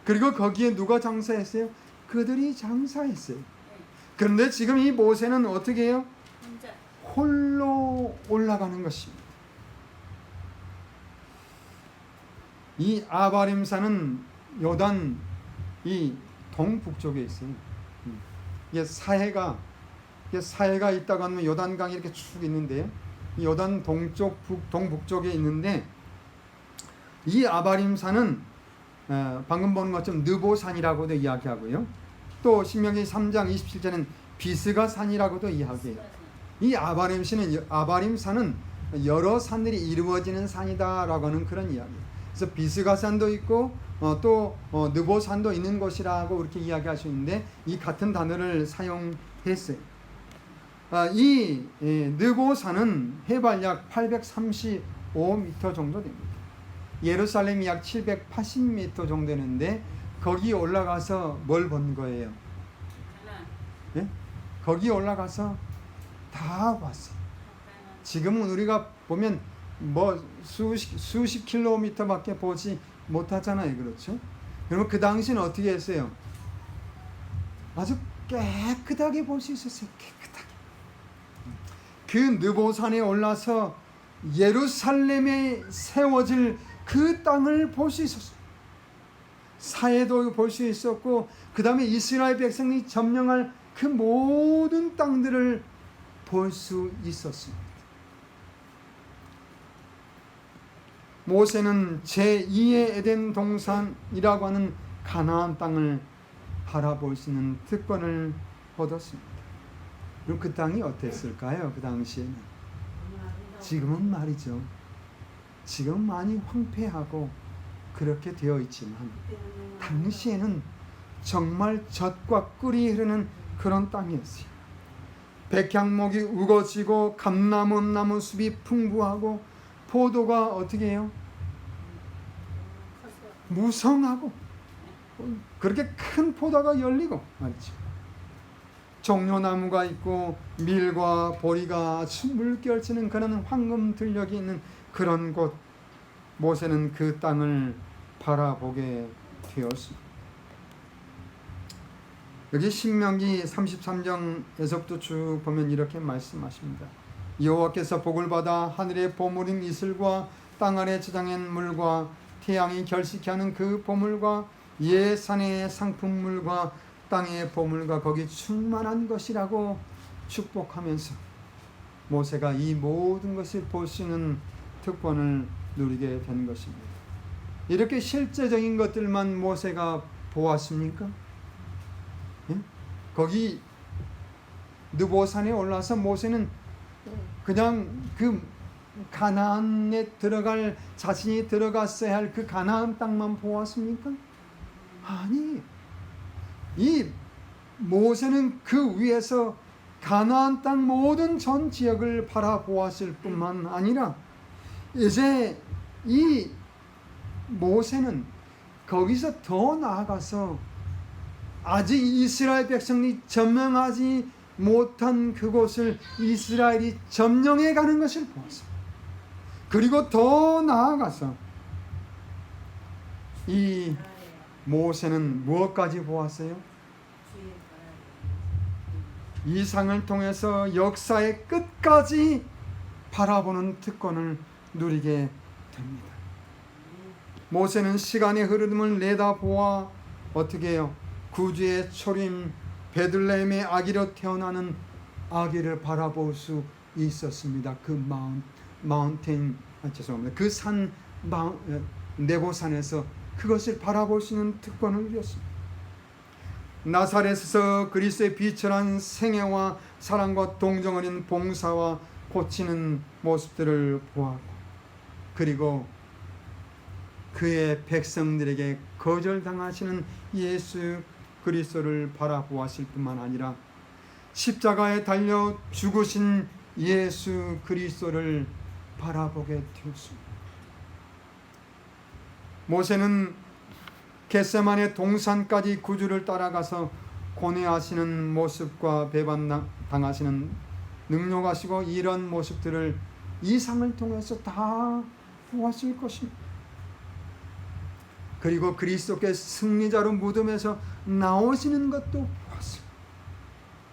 그리고 거기에 누가 장사했어요? 그들이 장사했어요. 그런데 지금 이 모세는 어떻게 해요? 홀로 올라가는 것입니다. 이 아바림산은 요단 이 동북쪽에 있어요. 이게 사해가 있다고 하면 요단강이 이렇게 쭉 있는데요. 이 요단 동북쪽에 있는데 이 아바림산은 방금 보는 것처럼 느보산이라고도 이야기하고요. 또 신명기 3장 27절은 비스가산이라고도 이야기해요. 이 아바림산은 여러 산들이 이루어지는 산이다라고 하는 그런 이야기예요. 그래서 비스가산도 있고 또 느보산도 있는 곳이라고 그렇게 이야기하시는데 이 같은 단어를 사용했어요. 이 느보산은 해발 약 835m 정도 됩니다. 예루살렘이 약 780m 정도 되는데 거기 올라가서 뭘 본 거예요? 예? 거기 올라가서 다 봤어요. 지금은 우리가 보면 뭐 수십 킬로미터밖에 보지 못하잖아요. 그렇죠? 그러면 그 당시는 어떻게 했어요? 아주 깨끗하게 볼 수 있었어요. 깨끗하게. 그 느보산에 올라서 예루살렘에 세워질 그 땅을 볼 수 있었어요. 사해도 볼 수 있었고 그 다음에 이스라엘 백성이 점령할 그 모든 땅들을 볼 수 있었습니다. 모세는 제2의 에덴 동산이라고 하는 가나안 땅을 바라볼 수 있는 특권을 얻었습니다. 그럼 그 땅이 어땠을까요? 그 당시에는. 지금은 말이죠. 지금 많이 황폐하고 그렇게 되어 있지만 당시에는 정말 젖과 꿀이 흐르는 그런 땅이었어요. 백향목이 우거지고 감나무 숲이 풍부하고 포도가 어떻게 해요? 무성하고 그렇게 큰 포도가 열리고 말이죠. 종려나무가 있고 밀과 보리가 물결치는 그런 황금 들녘이 있는 그런 곳, 모세는 그 땅을 바라보게 되었습니다. 여기 신명기 33장에서부터 쭉 보면 이렇게 말씀하십니다. 여호와께서 복을 받아 하늘의 보물인 이슬과 땅 아래 저장한 물과 태양이 결식케 하는 그 보물과 예산의 상품물과 땅의 보물과 거기 충만한 것이라고 축복하면서 모세가 이 모든 것을 볼 수 있는 특권을 누리게 된 것입니다. 이렇게 실제적인 것들만 모세가 보았습니까? 예? 거기 느보산에 올라서 모세는 그냥 그 가나안에 들어갈, 자신이 들어갔어야 할 그 가나안 땅만 보았습니까? 아니, 이 모세는 그 위에서 가나안 땅 모든 전 지역을 바라보았을 뿐만 아니라 이제 이 모세는 거기서 더 나아가서 아직 이스라엘 백성이 점령하지 못한 그곳을 이스라엘이 점령해 가는 것을 보았습니다. 그리고 더 나아가서 이 모세는 무엇까지 보았어요? 이 상을 통해서 역사의 끝까지 바라보는 특권을 누리게 됩니다. 모세는 시간의 흐름을 내다보아 어떻게 해요? 구주의 초림 베들레헴의 아기로 태어나는 아기를 바라볼 수 있었습니다. 그 그 산 네보산에서 그것을 바라볼 수 있는 특권을 누렸습니다. 나사렛에서 그리스도의 비천한 생애와 사랑과 동정 어린 봉사와 고치는 모습들을 보았고, 그리고 그의 백성들에게 거절당하시는 예수 그리스도를 바라보았을 뿐만 아니라 십자가에 달려 죽으신 예수 그리스도를 바라보게 되었습니다. 모세는 겟세마네 동산까지 구주를 따라가서 고뇌하시는 모습과 배반당하시는 능욕하시고 이런 모습들을 이 상을 통해서 다 보았을 것입니다. 그리고 그리스도께 승리자로 무덤에서 나오시는 것도 보았습니다.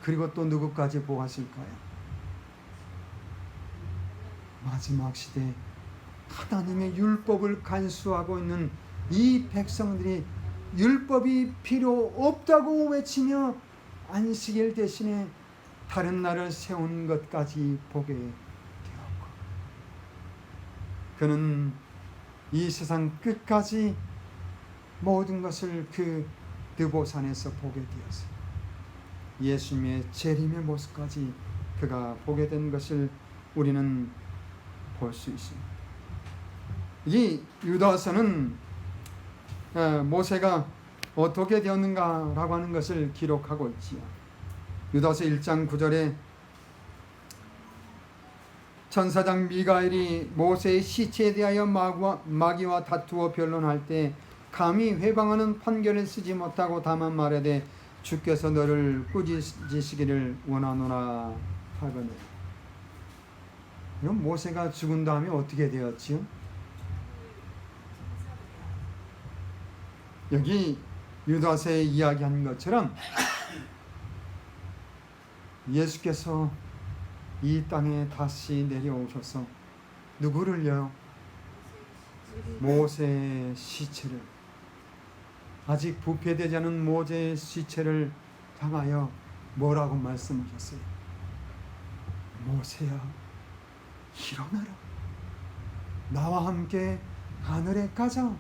그리고 또 누구까지 보았을까요? 마지막 시대에 하나님의 율법을 간수하고 있는 이 백성들이 율법이 필요 없다고 외치며 안식일 대신에 다른 날을 세운 것까지 보게 되었고, 그는 이 세상 끝까지 모든 것을 그 느보산에서 보게 되었어요. 예수님의 재림의 모습까지 그가 보게 된 것을 우리는 볼 수 있습니다. 이 유다서는 모세가 어떻게 되었는가라고 하는 것을 기록하고 있지요. 유다서 1장 9절에 천사장 미가엘이 모세의 시체에 대하여 마귀와 다투어 변론할 때 감히 회방하는 판결을 쓰지 못하고 다만 말하되 주께서 너를 꾸짖으시기를 원하노라 하거늘. 이건 모세가 죽은 다음에 어떻게 되었지요? 여기 유다서에 이야기한 것처럼 예수께서 이 땅에 다시 내려오셔서 누구를요? 모세의 시체를, 아직 부패되지 않은 모세의 시체를 향하여 뭐라고 말씀하셨어요? 모세야, 일어나라, 나와 함께 하늘에 가자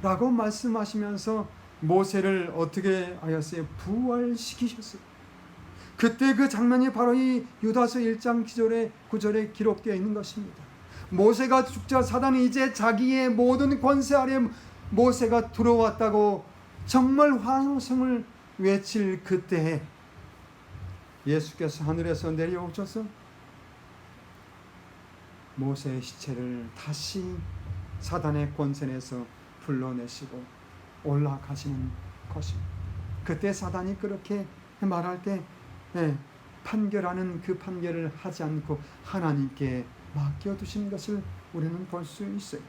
라고 말씀하시면서 모세를 어떻게 하였어요? 부활시키셨어요. 그때 그 장면이 바로 이 유다서 1장 9절에 기록되어 있는 것입니다. 모세가 죽자 사단이 이제 자기의 모든 권세 아래 모세가 들어왔다고 정말 환호성을 외칠 그때에 예수께서 하늘에서 내려오셔서 모세의 시체를 다시 사단의 권세에서 불러내시고 올라가시는 것입니다. 그때 사단이 그렇게 말할 때 판결하는 그 판결을 하지 않고 하나님께 맡겨두신 것을 우리는 볼 수 있어요.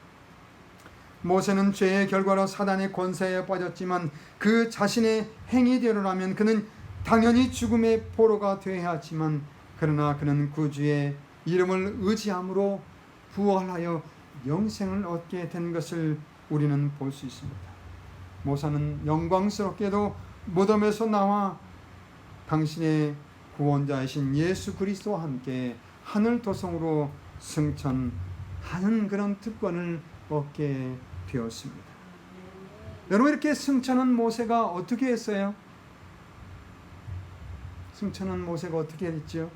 모세는 죄의 결과로 사단의 권세에 빠졌지만 그 자신의 행위대로라면 그는 당연히 죽음의 포로가 되어야 하지만 그러나 그는 구주의 이름을 의지함으로 부활하여 영생을 얻게 된 것을 우리는 볼 수 있습니다. 모세는 영광스럽게도 무덤에서 나와 당신의 구원자이신 예수 그리스도와 함께 하늘 도성으로 승천하는 그런 특권을 얻게 되었습니다. 여러분, 이렇게 승천한 모세가 어떻게 했어요? 승천한 모세가 어떻게 했죠?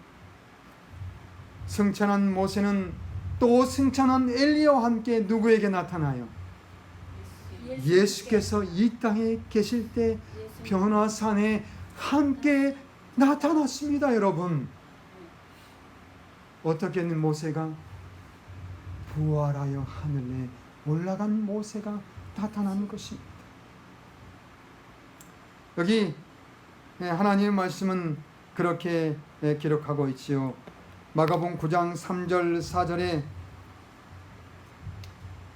승천한 모세는 또 승천한 엘리야와 함께 누구에게 나타나요? 예수께서 이 땅에 계실 때 변화산에 함께 나타났습니다. 여러분, 어떻게 했는 모세가? 부활하여 하늘에 올라간 모세가 나타나는 것입니다. 여기 하나님의 말씀은 그렇게 기록하고 있지요. 마가복음 9장 3절 4절에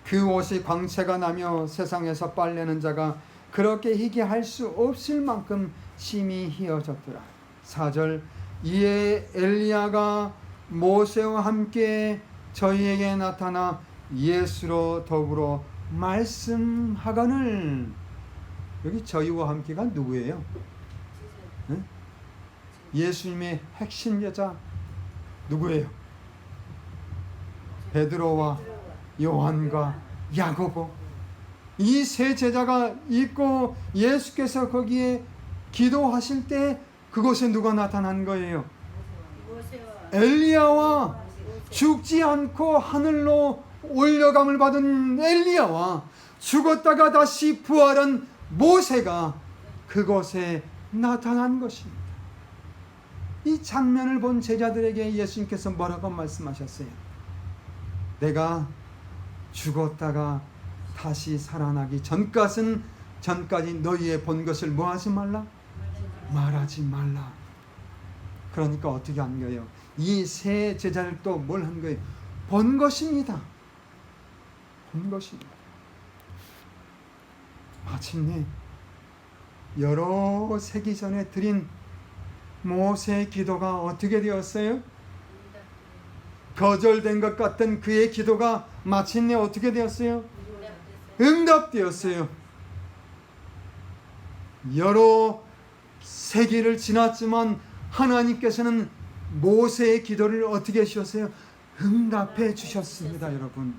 그 옷이 광채가 나며 세상에서 빨래는 자가 그렇게 희게 할 수 없을 만큼 심히 희어졌더라. 4절 이에 엘리야가 모세와 함께 저희에게 나타나 예수로 더불어 말씀하거늘. 여기 저희와 함께가 누구예요? 네? 예수님의 핵심 제자 누구예요? 베드로와 요한과 야고보, 이 세 제자가 있고 예수께서 거기에 기도하실 때 그곳에 누가 나타난 거예요? 엘리야와 죽지 않고 하늘로 올려감을 받은 엘리야와 죽었다가 다시 부활한 모세가 그곳에 나타난 것입니다. 이 장면을 본 제자들에게 예수님께서 뭐라고 말씀하셨어요? 내가 죽었다가 다시 살아나기 전까지 너희의 본 것을 뭐하지 말라? 말하지 말라. 그러니까 어떻게 한 거예요? 이 세 제자를 또 뭘 한 거예요? 본 것입니다. 본 것입니다. 마침내 여러 세기 전에 드린 모세의 기도가 어떻게 되었어요? 거절된 것 같던 그의 기도가 마침내 어떻게 되었어요? 응답되었어요. 여러 세기를 지났지만 하나님께서는 모세의 기도를 어떻게 하셨어요? 응답해 주셨습니다. 여러분,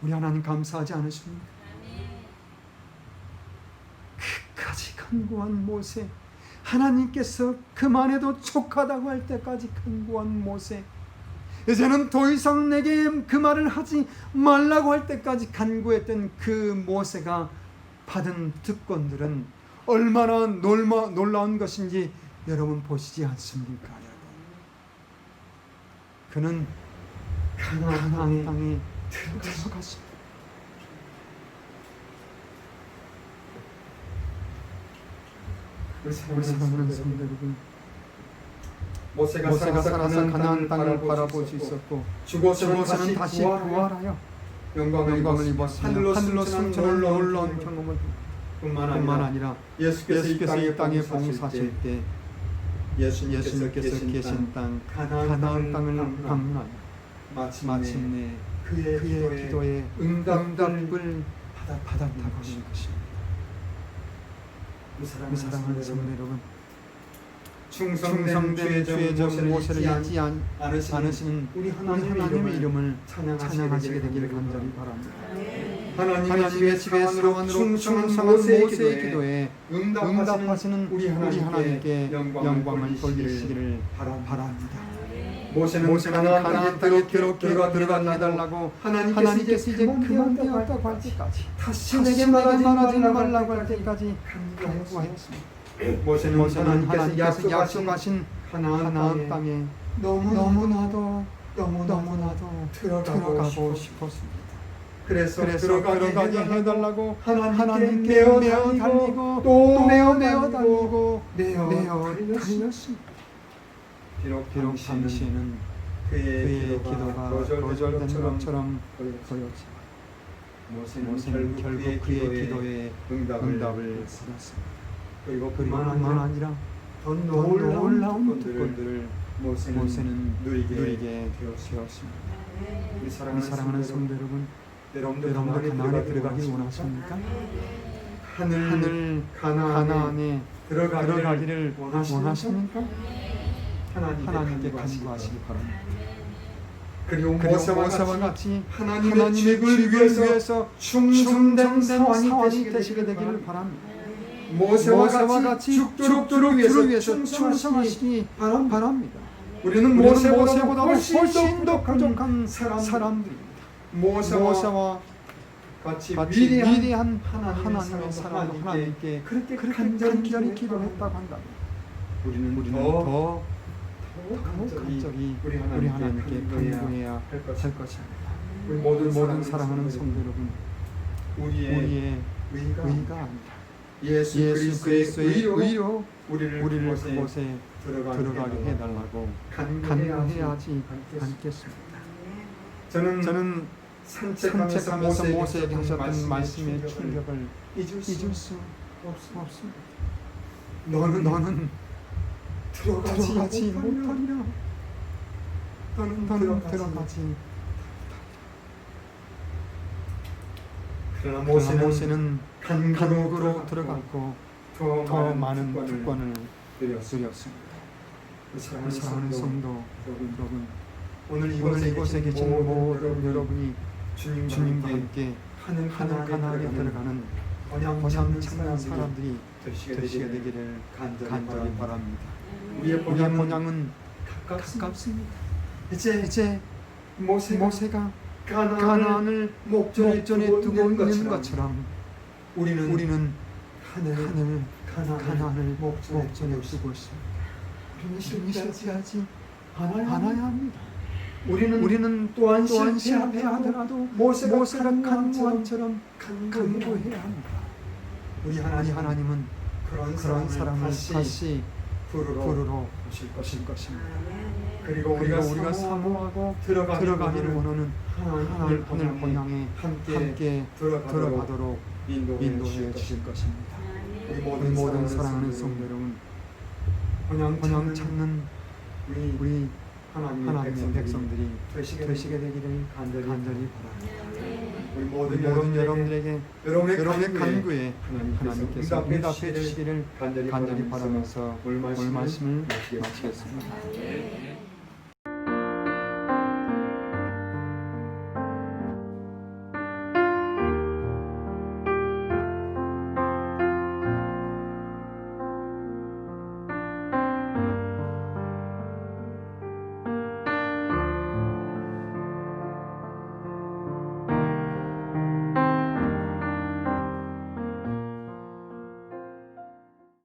우리 하나님 감사하지 않으십니까? 끝까지 간구한 모세, 하나님께서 그만해도 족하다고 할 때까지 간구한 모세, 이제는 더 이상 내게 그 말을 하지 말라고 할 때까지 간구했던 그 모세가 받은 특권들은 얼마나 놀라운 것인지 여러분 보시지 않습니까? 그는 가나안 땅에 들어갔습니다. 우리 사랑하는 성도 여러분, 모세가 살아서 가나안 땅을 바라볼 수 있었고 죽어서는 다시 부활하여 영광을 입었으며 하늘로 승천한 놀라운 경험을 뿐만 아니라 예수께서 이 땅에 봉사하실 때 예수님께서 계신 땅 가나안 땅을 방문하여 마침내 그의 기도에 응답을 받았다고 하는 것입니다. 우리 사랑하는 성도 여러분, 충성된 주의 종 모세를 잊지 않으시는 우리 하나님의 이름을 찬양하시게 되기를 간절히 바랍니다. 하나님의 집에 사원으로 충성한 모세의 기도에 응답하시는 우리 하나님께 영광을 돌리시기를 바랍니다. 모세는 가나안 땅에 들어가달라고 하나님께서 이제 그만되었다고 할 때까지 다시 내게 말하지 말라고 할 때까지 간구하였습니다. 모세는 하나님께서 약속하신 가나안 하나안 땅에 땅에 너무나도 너무나도 들어가고 싶었습니다. 그래서 들어가게 해달라고 하나님께 하나님께 메어 메어 달리고 달리고 또 또 메어 메어 달리고 메어 메어 달렸습니다. 달렸습니다. 비록 비록 당신은 당신은 그의 그의 기도가 기도가 거절된 거절된 것처럼 것처럼 보였지만 보였지만 모세는 결국 그의 기도에 응답을 응답을 했습니다. 받았습니다. 그리고 그리고 그만 뿐만 아니라 아니라 더 더 놀라운 놀라운 특권들을 특권들을 모세는 누리게 누리게 되었습니다. 되었습니다. 우리 사랑하는 사랑하는 성도 여러분, 여러분들 여러분들 가나안에 가나안에 들어가기 원하십니까? 원하십니까? 하늘 가나안에 가나안에 들어가기를 원하십니까? 원하십니까? 하나님께 하나님께 간구하시기 간구하시기 바랍니다. 그리고 모세와 모세와 같이 하나님의 하나님의 집을 집을 위해서 위해서 충성된 사원이 사원이 되시게 되기를 되기를 바랍니다. 모세와 같이 죽도록 위해서 충성하시기 충성하시기 바랍니다. 바랍니다. 우리는 모세보다 모세보다 훨씬 더 부족한 부족한 사람들입니다. 사람들입니다. 모세와 모세와 같이 같이 위대한 위대한 하나님의 하나님의 사람도 사람도 하나님께 그렇게 그렇게 간절히 간절히 기도했다고 한다. 우리는 우리는 더 더 간절히 간절히 우리 우리 하나님께 하나님께 간구해야 간구해야 할 할 것입니다. 것입니다. 우리 모든 사랑하는 성도 여러분, 우리의 의가 의가 아니라 예수 예수 그리스도의 그리스도의 의로 의로 우리를 우리를 그곳에 그곳에 들어가게 해달라고 간구해야지 간구해야지 않겠습니다. 않겠습니다. 저는 산책하면서 산책하면서 모세에게 하셨던 말씀의 충격을 충격을 잊을 잊을 수 수 없습니다. 너는 들어가지 못하리라. 너는 너는 들어가지 들어가지. 그러나 모세는 모세는 간국으로 들어갔고 더 많은 특권을 드렸습니다. 드렸습니다. 사랑하는 사랑하는 성도 성도 여러분, 오늘 오늘 이곳에 계신 모든 여러분이 주님과 주님과 함께 함께 하늘 하나님에 가나안에 들어가는 번영 번영 찾는 찾는 사람들이 되시게 되시게 되기를 되기를 간절히 간절히 바랍니다. 바랍니다. 우리의 우리의 번영은 번영은 가깝습니다. 가깝습니다. 이제 이제 모세가 가나안을 가나안을 목전에 목전에 두고 있는 것처럼 것처럼 우리는 하늘 가나안을 목전에 목전에 두고 두고 있습니다. 우리는 실패하지 실패하지 않아야 않아야 합니다. 우리는 우리는 또한 또한 실패하더라도 실패하더라도 모세가 모세가 간구한 간구한처럼 간구해야 간구해야 합니다. 우리 우리 하나님은 그런 그런 사람을 다시 부르러 부르러 오실 오실 것입니다. 그리고 그리고 우리가 우리가 사모하고 사모하고 들어가기를 들어가기를 원하는 하늘 하늘 번영에 함께 들어가도록 들어가도록 인도해 인도해 주실 것입니다. 우리 우리 모든 사랑하는 성도 여러분, 번영 찾는 우리 하나님의 백성들이 되시게 되시게 되기를 간절히 간절히 바랍니다. 우리 우리 모든 모든 여러분들에게 여러분에게 여러분의 여러분의 간구에 하나님께서 하나님께서 응답해 주시기를 주시기를 간절히 간절히 바라면서 바라면서 오늘 오늘 말씀을 마치겠습니다. 마치겠습니다.